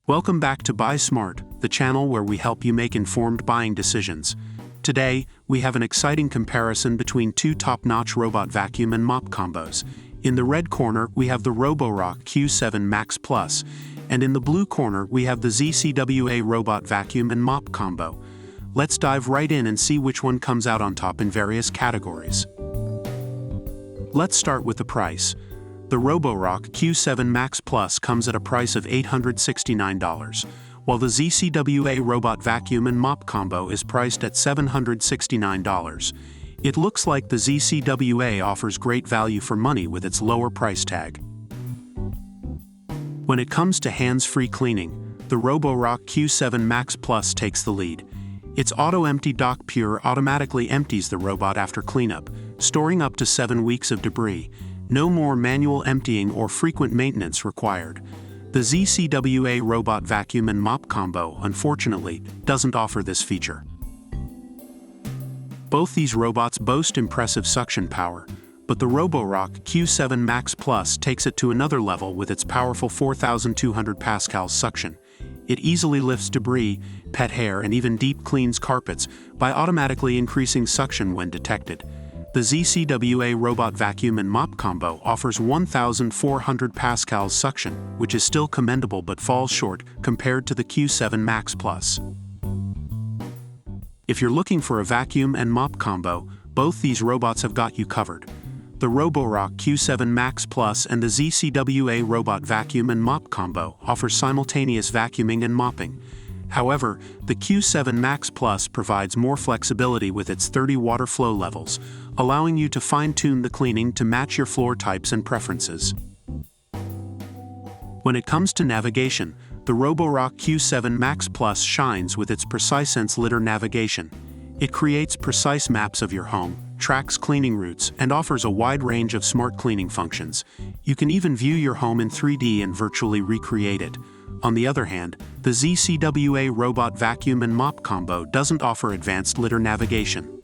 Welcome back to Buy Smart, the channel where we help you make informed buying decisions. Today, we have an exciting comparison between two top-notch robot vacuum and mop combos. In the red corner, we have the Roborock Q7 Max Plus, and in the blue corner, we have the ZCWA robot vacuum and mop combo. Let's dive right in and see which one comes out on top in various categories. Let's start with the price. The Roborock Q7 Max Plus comes at a price of $869, while the ZCWA robot vacuum and mop combo is priced at $769. It looks like the ZCWA offers great value for money with its lower price tag. When it comes to hands-free cleaning, the Roborock Q7 Max Plus takes the lead. Its Auto-Empty Dock Pure automatically empties the robot after cleanup, storing up to 7 weeks of debris. No more manual emptying or frequent maintenance required. The ZCWA robot vacuum and mop combo, unfortunately, doesn't offer this feature. Both these robots boast impressive suction power, but the Roborock Q7 Max Plus takes it to another level with its powerful 4,200 pascals suction. It easily lifts debris, pet hair, and even deep cleans carpets by automatically increasing suction when detected. The ZCWA robot vacuum and mop combo offers 1,400 pascals suction, which is still commendable but falls short compared to the Q7 Max Plus. If you're looking for a vacuum and mop combo, both these robots have got you covered. The Roborock Q7 Max Plus and the ZCWA robot vacuum and mop combo offer simultaneous vacuuming and mopping. However, the Q7 Max Plus provides more flexibility with its 30 water flow levels, allowing you to fine-tune the cleaning to match your floor types and preferences. When it comes to navigation, the Roborock Q7 Max Plus shines with its PreciSense litter navigation. It creates precise maps of your home, tracks cleaning routes, and offers a wide range of smart cleaning functions. You can even view your home in 3D and virtually recreate it. On the other hand, the ZCWA robot vacuum and mop combo doesn't offer advanced litter navigation.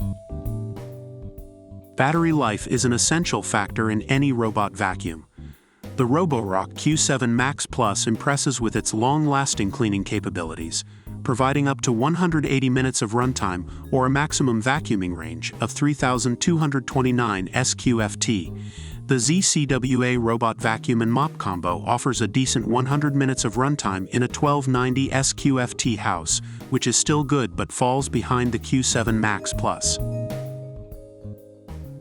Battery life is an essential factor in any robot vacuum. The Roborock Q7 Max Plus impresses with its long-lasting cleaning capabilities, providing up to 180 minutes of runtime or a maximum vacuuming range of 3,229 SQFT. The ZCWA robot vacuum and mop combo offers a decent 100 minutes of runtime in a 1290 SQFT house, which is still good but falls behind the Q7 Max Plus.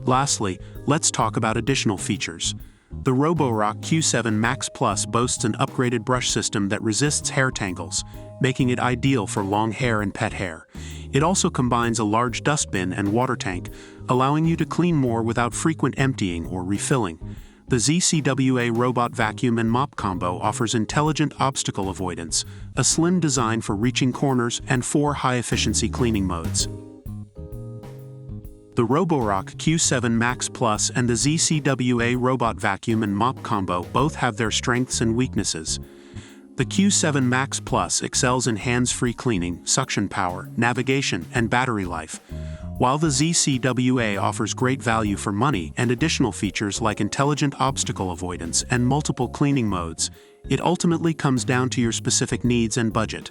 Lastly, let's talk about additional features. The Roborock Q7 Max Plus boasts an upgraded brush system that resists hair tangles, making it ideal for long hair and pet hair. It also combines a large dustbin and water tank, allowing you to clean more without frequent emptying or refilling. The ZCWA robot vacuum and mop combo offers intelligent obstacle avoidance, a slim design for reaching corners, and 4 high-efficiency cleaning modes. The Roborock Q7 Max Plus and the ZCWA robot vacuum and mop combo both have their strengths and weaknesses. The Q7 Max Plus excels in hands-free cleaning, suction power, navigation, and battery life, while the ZCWA offers great value for money and additional features like intelligent obstacle avoidance and multiple cleaning modes. It ultimately comes down to your specific needs and budget.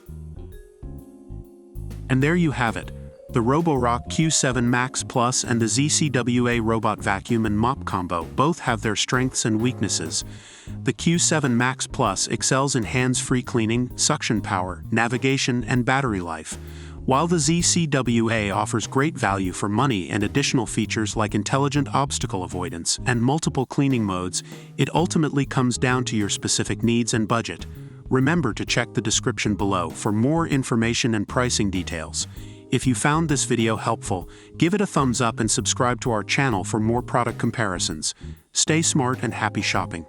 And there you have it. The Roborock Q7 Max Plus and the ZCWA robot vacuum and mop combo both have their strengths and weaknesses. The Q7 Max Plus excels in hands-free cleaning, suction power, navigation, and battery life, while the ZCWA offers great value for money and additional features like intelligent obstacle avoidance and multiple cleaning modes. It ultimately comes down to your specific needs and budget. Remember to check the description below for more information and pricing details. If you found this video helpful, give it a thumbs up and subscribe to our channel for more product comparisons. Stay smart and happy shopping.